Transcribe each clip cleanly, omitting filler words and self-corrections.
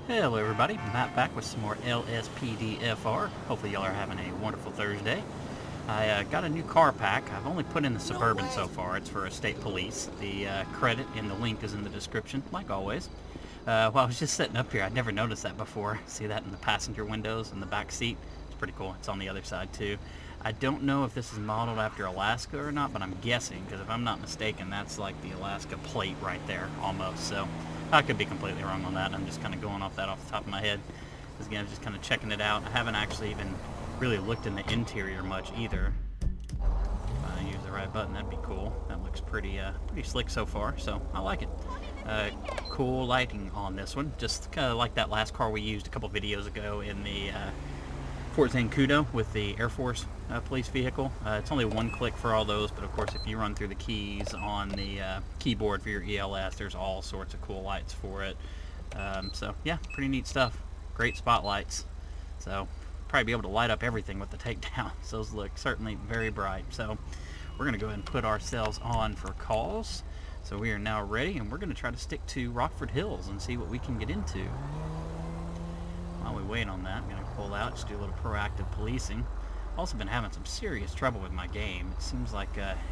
Hello everybody, Matt back with some more LSPDFR. Hopefully y'all are having a wonderful Thursday. I got a new car pack. I've only put in the Suburban so far. It's for state police. The credit and the link is in the description, like always. While I was just sitting up here, I'd never noticed that before. See that in the passenger windows in the back seat? It's pretty cool. It's on the other side too. I don't know if this is modeled after Alaska or not, but I'm guessing, because if I'm not mistaken, that's like the Alaska plate right there, almost. So I could be completely wrong on that. I'm just kind of going off that off the top of my head. Because again, I'm just kind of checking it out. I haven't actually even really looked in the interior much either. If I use the right button, that'd be cool. That looks pretty slick so far, so I like it. Cool lighting on this one, just kind of like that last car we used a couple videos ago in the Fort Zancudo with the Air Force police vehicle. It's only one click for all those, but of course if you run through the keys on the keyboard for your ELS, there's all sorts of cool lights for it. So yeah, pretty neat stuff. Great spotlights. So probably be able to light up everything with the takedowns. Those look certainly very bright. So we're going to go ahead and put ourselves on for calls. So we are now ready, and we're going to try to stick to Rockford Hills and see what we can get into. While we wait on that, I'm going to pull out, just do a little proactive policing. Also been having some serious trouble with my game. It seems like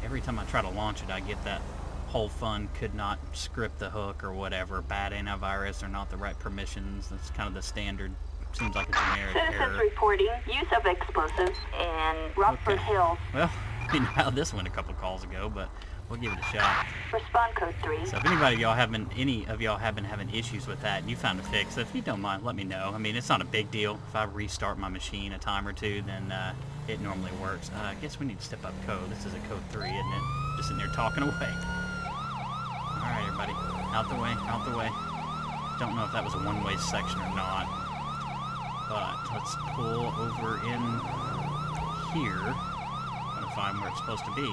every time I try to launch it, I get that whole fun could not script the hook or whatever, bad antivirus or not the right permissions. That's kind of the standard, seems like a generic error. Citizens reporting use of explosives in Rockford Hills. Well, we know how this went a couple calls ago, but we'll give it a shot. Respond code 3. So if any of y'all have been having issues with that and you found a fix, if you don't mind, let me know. I mean, it's not a big deal. If I restart my machine a time or two, then it normally works. I guess we need to step up code. This is a code 3, isn't it? Just sitting there talking away. All right, everybody, out the way, out the way. Don't know if that was a one-way section or not, but let's pull over in here. Gonna find where it's supposed to be.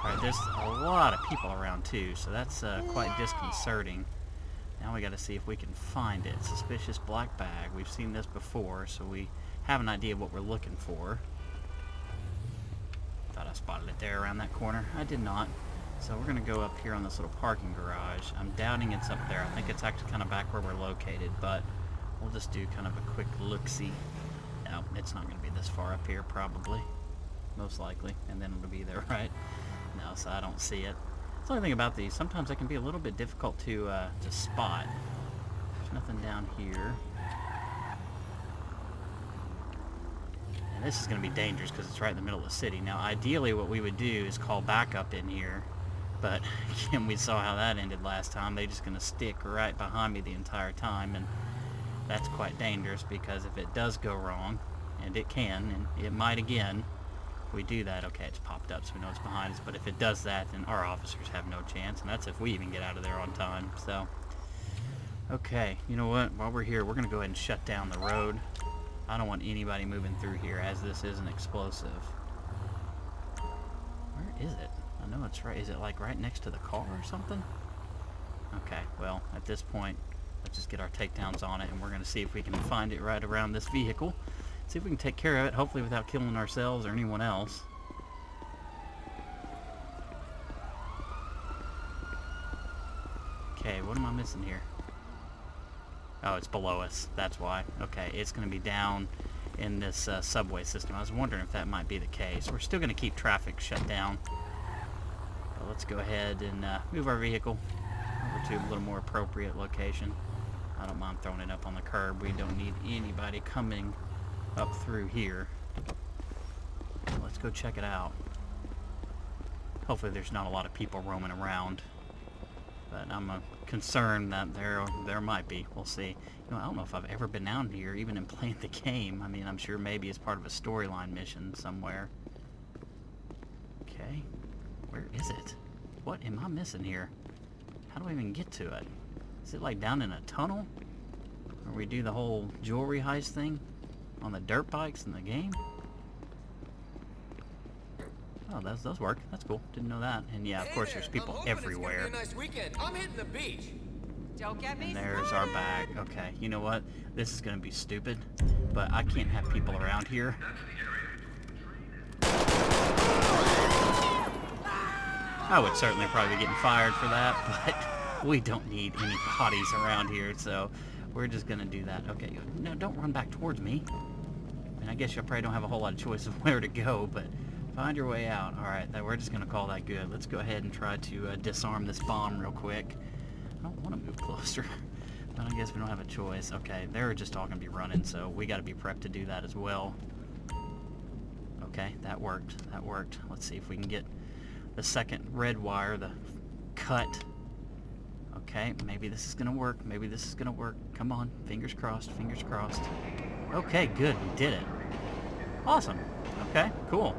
Alright, there's a lot of people around too, so that's quite disconcerting. Now we gotta see if we can find it. Suspicious black bag. We've seen this before, so we have an idea of what we're looking for. Thought I spotted it there around that corner. I did not. So we're gonna go up here on this little parking garage. I'm doubting it's up there. I think it's actually kind of back where we're located, but we'll just do kind of a quick look-see. No, it's not gonna be this far up here, probably. Most likely. And then it'll be there, right? No, so I don't see it. That's the only thing about these. Sometimes they can be a little bit difficult to spot. There's nothing down here. And this is going to be dangerous because it's right in the middle of the city. Now, ideally, what we would do is call backup in here. But, again, we saw how that ended last time. They're just going to stick right behind me the entire time. And that's quite dangerous because if it does go wrong, and it can, and it might again, we do that, okay, it's popped up so we know it's behind us, but if it does that, then our officers have no chance, and that's if we even get out of there on time. So okay, you know what, while we're here, we're gonna go ahead and shut down the road. I don't want anybody moving through here, as this is an explosive. Where is it? I know it's right. Is it like right next to the car or something? Okay, well, at this point, let's just get our takedowns on it, and we're gonna see if we can find it right around this vehicle. See if we can take care of it, hopefully without killing ourselves or anyone else. Okay, what am I missing here? Oh, it's below us. That's why. Okay, it's going to be down in this subway system. I was wondering if that might be the case. We're still going to keep traffic shut down. But let's go ahead and move our vehicle over to a little more appropriate location. I don't mind throwing it up on the curb. We don't need anybody coming up through here. Let's go check it out. Hopefully there's not a lot of people roaming around, but I'm concerned that there might be. We'll see. You know, I don't know if I've ever been down here even and played the game. I mean, I'm sure maybe it's part of a storyline mission somewhere. Okay, where is it? What am I missing here? How do I even get to it? Is it like down in a tunnel where we do the whole jewelry heist thing on the dirt bikes in the game? Oh, those work. That's cool. Didn't know that. And yeah, of course, there's people everywhere. Nice weekend. I'm hitting the beach. Don't get me. And there's our bag. Okay, you know what? This is gonna be stupid, but I can't have people around here. I would certainly probably be getting fired for that, but we don't need any bodies around here, so We're just gonna do that. Okay, no, don't run back towards me. And I guess you probably don't have a whole lot of choice of where to go, but find your way out. Alright, we're just gonna call that good. Let's go ahead and try to disarm this bomb real quick. I don't want to move closer, but I guess we don't have a choice. Okay, they're just all gonna be running, so we gotta be prepped to do that as well. Okay, that worked. That worked. Let's see if we can get the second red wire, the cut. Okay, maybe this is gonna work. Maybe this is gonna work. Come on, fingers crossed, fingers crossed. Okay, good, we did it. Awesome. Okay, cool.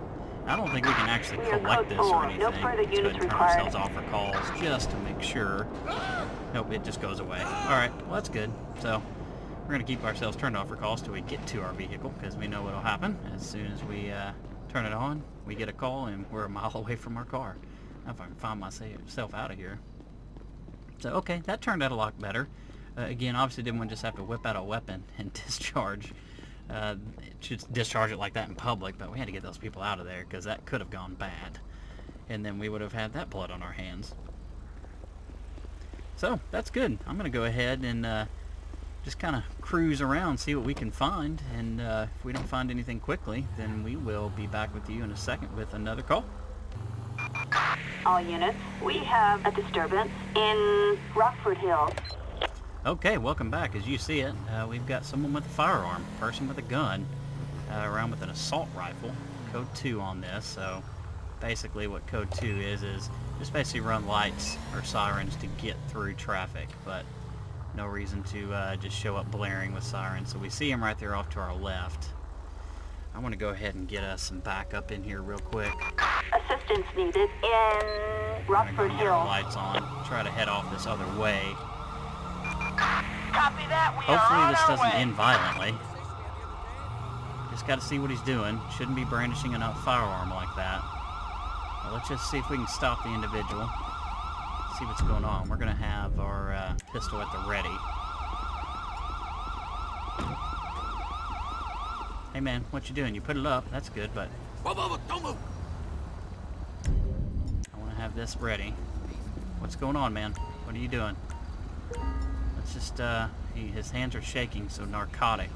I don't think we can actually collect this or anything. Let's go ahead and turn ourselves off for calls just to make sure. Nope, it just goes away. Alright, well that's good. So, we're going to keep ourselves turned off for calls till we get to our vehicle, because we know what'll happen. As soon as we turn it on, we get a call and we're a mile away from our car. If I can find myself out of here. So, okay, that turned out a lot better. Again, obviously didn't want to just have to whip out a weapon and discharge. Just discharge it like that in public, but we had to get those people out of there because that could have gone bad. And then we would have had that blood on our hands. So, that's good. I'm going to go ahead and just kind of cruise around, see what we can find. And if we don't find anything quickly, then we will be back with you in a second with another call. All units, we have a disturbance in Rockford Hills. Okay, welcome back. As you see it, we've got someone with a firearm, a person with a gun, around with an assault rifle. Code 2 on this, so basically what Code 2 is just basically run lights or sirens to get through traffic, but no reason to just show up blaring with sirens. So we see him right there off to our left. I want to go ahead and get us some backup in here real quick. Assistance needed in Rockford Get our Hills. lights on, try to head off this other way. Copy that. We Hopefully this doesn't end violently. Just got to see what he's doing. Shouldn't be brandishing a firearm like that. Well, let's just see if we can stop the individual. See what's going on. We're going to have our pistol at the ready. Hey man, what you doing? You put it up. That's good, but Whoa, whoa, whoa, don't move. I want to have this ready. What's going on, man? What are you doing? Let's just, his hands are shaking, so narcotic.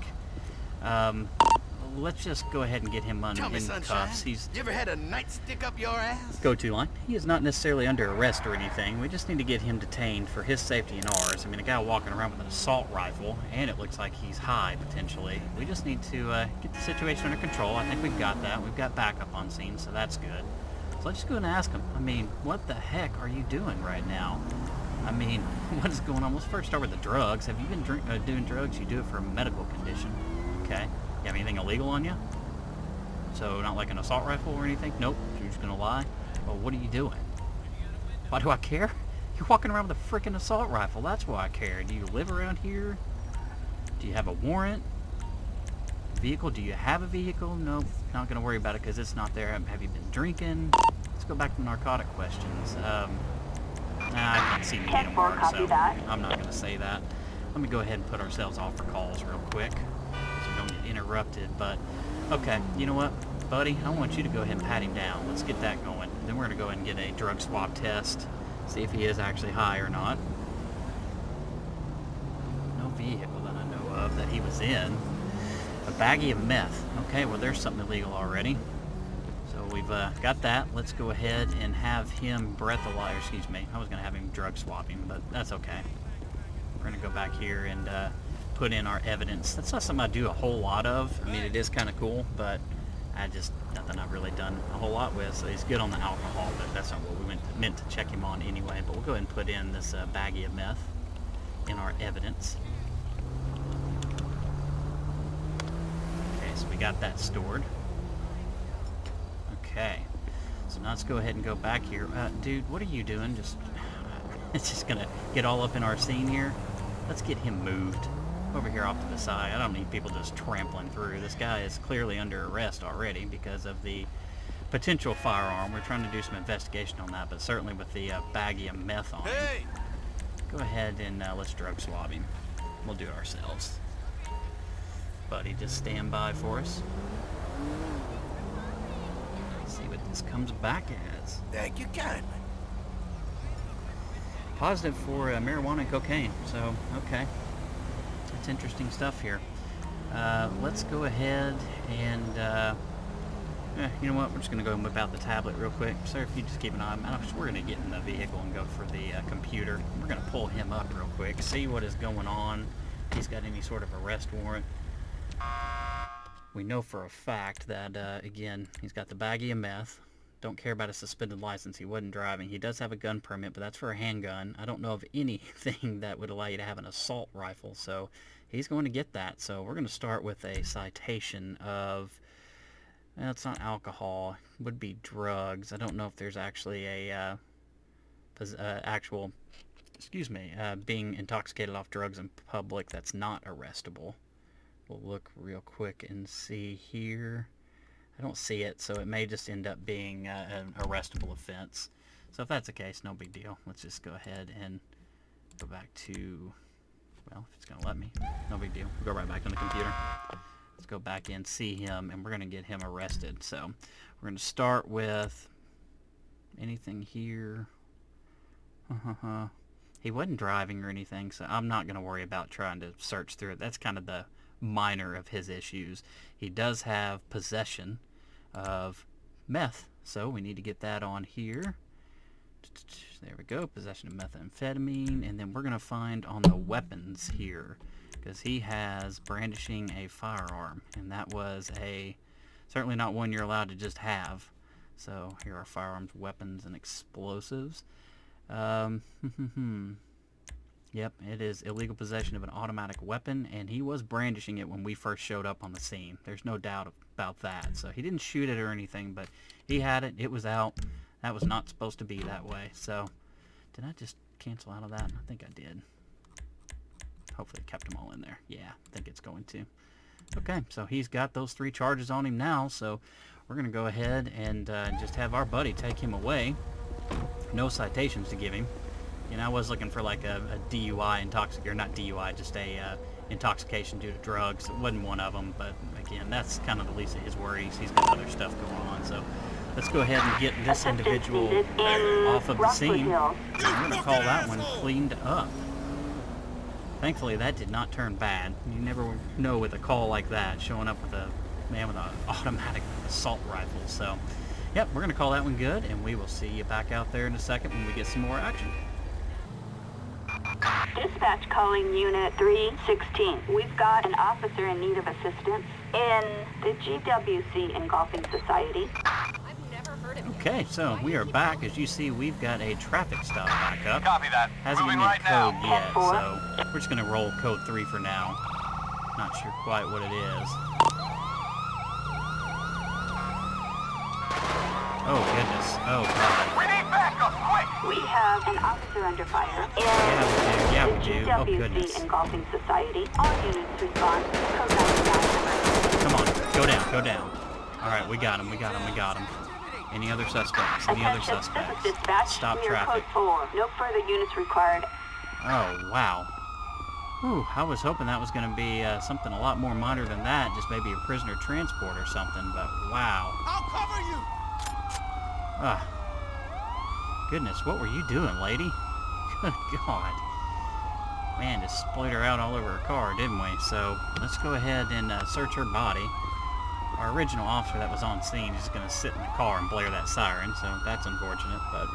Let's just go ahead and get him in cuffs. You ever had a nightstick up your ass? Go-to line. He is not necessarily under arrest or anything. We just need to get him detained for his safety and ours. I mean, a guy walking around with an assault rifle, and it looks like he's high, potentially. We just need to get the situation under control. I think we've got that. We've got backup on scene, so that's good. So let's just go and ask him. I mean, what the heck are you doing right now? I mean, what is going on? Let's first start with the drugs. Have you been doing drugs? You do it for a medical condition. Okay. You have anything illegal on you? So not like an assault rifle or anything? Nope. You're just gonna lie? Well, what are you doing? Why do I care? You're walking around with a freaking assault rifle. That's why I care. Do you live around here? Do you have a warrant? Vehicle? Do you have a vehicle? Nope. Not gonna worry about it because it's not there. Have you been drinking? Let's go back to narcotic questions. I can't see me anymore, so I'm not going to say that. Let me go ahead and put ourselves off for calls real quick so we don't get interrupted. But, okay, you know what, buddy? I want you to go ahead and pat him down. Let's get that going. Then we're going to go ahead and get a drug swab test, see if he is actually high or not. No vehicle that I know of that he was in. A baggie of meth. Okay, well, there's something illegal already. So we've got that. Let's go ahead and have him breathalyze, excuse me. I was going to have him drug swapping, but that's okay. We're going to go back here and put in our evidence. That's not something I do a whole lot of. I mean, it is kind of cool, but nothing I've really done a whole lot with. So he's good on the alcohol, but that's not what we meant to check him on anyway. But we'll go ahead and put in this baggie of meth in our evidence. Okay, so we got that stored. Okay, so now let's go ahead and go back here. Dude, what are you doing? It's just gonna get all up in our scene here. Let's get him moved over here off to the side. I don't need people just trampling through. This guy is clearly under arrest already because of the potential firearm. We're trying to do some investigation on that, but certainly with the baggie of meth on him. Hey! Go ahead and let's drug swab him. We'll do it ourselves. Buddy, just stand by for us. See what this comes back as. Thank you kindly. Positive for marijuana and cocaine, so okay. it's interesting stuff here. Let's go ahead and, you know what, we're just going to go and whip out the tablet real quick. Sir, if you just keep an eye on it, we're going to get in the vehicle and go for the computer. We're going to pull him up real quick, see what is going on, if he's got any sort of arrest warrant. We know for a fact that, again, he's got the baggie of meth. Don't care about a suspended license. He wasn't driving. He does have a gun permit, but that's for a handgun. I don't know of anything that would allow you to have an assault rifle, so he's going to get that. So we're going to start with a citation of, well, it's not alcohol. It would be drugs. I don't know if there's actually a actual, being intoxicated off drugs in public that's not arrestable. We'll look real quick and see here. I don't see it, so it may just end up being an arrestable offense. So if that's the case, no big deal. Let's just go ahead and go back to, well, if it's going to let me, no big deal. We'll go right back on the computer. Let's go back in, see him, and we're going to get him arrested. So we're going to start with anything here. He wasn't driving or anything, so I'm not going to worry about trying to search through it. That's kind of the minor of his issues. He does have possession of meth, so we need to get that on here. There we go, possession of methamphetamine, and then we're going to find on the weapons here, because he has brandishing a firearm, and that was certainly not one you're allowed to just have. So here are firearms, weapons, and explosives. Yep, it is illegal possession of an automatic weapon, and he was brandishing it when we first showed up on the scene. There's no doubt about that. So he didn't shoot it or anything, but he had it. It was out. That was not supposed to be that way. So did I just cancel out of that? I think I did. Hopefully it kept them all in there. Yeah, I think it's going to. Okay, so he's got those 3 charges on him now, so we're going to go ahead and just have our buddy take him away. No citations to give him. You know, I was looking for like a DUI just a intoxication due to drugs. It wasn't one of them, but again, that's kind of the least of his worries. He's got other stuff going on, so let's go ahead and get this individual off of the scene. I'm going to call that one cleaned up. Thankfully, that did not turn bad. You never know with a call like that, showing up with a man with an automatic assault rifle. So, yep, we're going to call that one good, and we will see you back out there in a second when we get some more action. Dispatch calling Unit 316. We've got an officer in need of assistance in the GWC Engulfing Society. Okay, so we are back. As you see, we've got a traffic stop back up. Copy that. Hasn't given me a code yet, so we're just going to roll code 3 for now. Not sure quite what it is. Oh, goodness. Oh, God. We need backup, quick! We have an officer under fire in Yeah, we the do. Oh, GWC goodness. Engulfing Society. All units respond. Code 99. Come on, go down, go down. All right, we got him. Any other suspects? Any other Attention, suspects? this is dispatch. Stop We are traffic. code 4. No further units required. Oh, wow. Whew, I was hoping that was going to be something a lot more minor than that, just maybe a prisoner transport or something, but wow. I'll cover you. Goodness, what were you doing, lady? Good God. Man, just splayed her out all over her car, didn't we? So, let's go ahead and search her body. Our original officer that was on scene is going to sit in the car and blare that siren, so that's unfortunate, but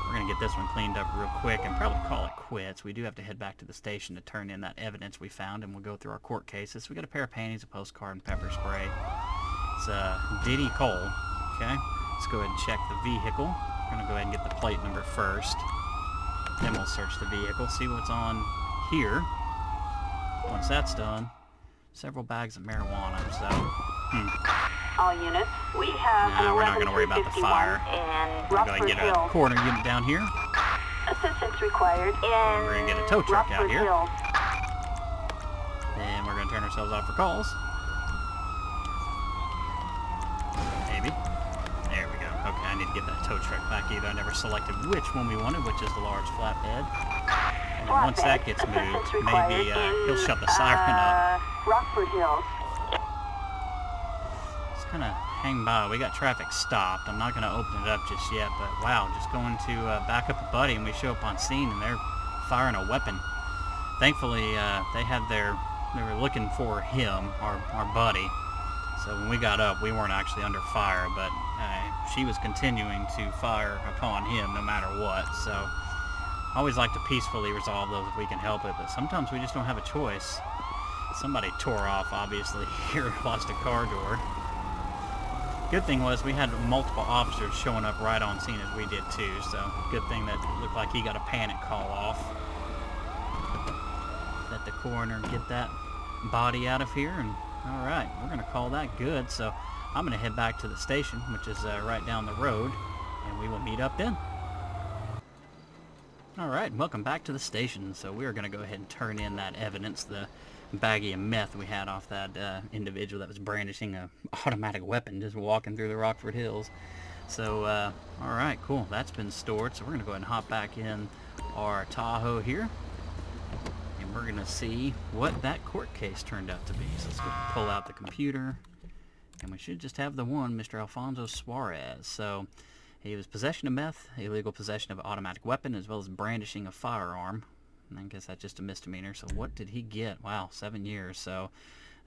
we're going to get this one cleaned up real quick and probably call it quits. We do have to head back to the station to turn in that evidence we found, and we'll go through our court cases. We got a pair of panties, a postcard, and pepper spray. It's Diddy Cole. Okay, let's go ahead and check the vehicle. We're going to go ahead and get the plate number first. Then we'll search the vehicle, see what's on here. Once that's done, several bags of marijuana, so... All units, we have Nah, we're not going to worry about the fire. And We're going to get a coroner unit down here. Assistance required in We're going to get a tow truck out Rockford here. Hill. And we're going to turn ourselves off for calls. Maybe. There we go. Okay, I need to get that tow truck back either. I never selected which one we wanted, which is the large flatbed. And then once that gets moved, maybe he'll shut the siren up. Rockford Hill. Just kind of hang by. We got traffic stopped. I'm not going to open it up just yet, but wow, just going to back up a buddy, and we show up on scene, and they're firing a weapon. Thankfully, they had their they were looking for him, our buddy. So when we got up, we weren't actually under fire, but she was continuing to fire upon him no matter what. So I always like to peacefully resolve those if we can help it, but sometimes we just don't have a choice. Somebody tore off, obviously, here, lost a car door. Good thing was we had multiple officers showing up right on scene as we did too, so good thing that it looked like he got a panic call off. Let the coroner get that body out of here, and alright, we're going to call that good. So I'm going to head back to the station, which is right down the road, and we will meet up then. Alright, welcome back to the station. So we are going to go ahead and turn in that evidence, the baggie of meth we had off that individual that was brandishing a automatic weapon just walking through the Rockford Hills. So alright, cool, that's been stored. So we're going to go ahead and hop back in our Tahoe here, and we're going to see what that court case turned out to be. So let's go pull out the computer, and we should just have the one, Mr. Alfonso Suarez. So he was possession of meth, illegal possession of an automatic weapon, as well as brandishing a firearm. And I guess that's just a misdemeanor. So what did he get? Wow, 7 years. So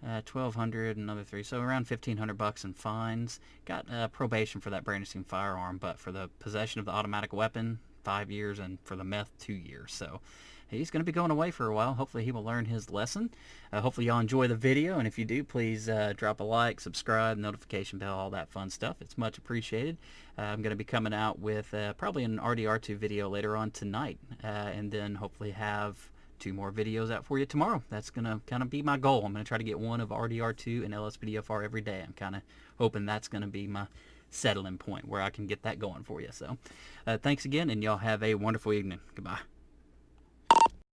$1,200, another 3, so around $1,500 in fines. Got probation for that brandishing firearm, but for the possession of the automatic weapon, 5 years, and for the meth, 2 years. So he's going to be going away for a while. Hopefully he will learn his lesson. Hopefully y'all enjoy the video, and if you do, please drop a like, subscribe, notification bell, all that fun stuff. It's much appreciated. I'm going to be coming out with probably an RDR2 video later on tonight, and then hopefully have 2 more videos out for you tomorrow. That's going to kind of be my goal. I'm going to try to get one of RDR2 and LSPDFR every day. I'm kind of hoping that's going to be my settling point where I can get that going for you. So thanks again, and y'all have a wonderful evening. Goodbye.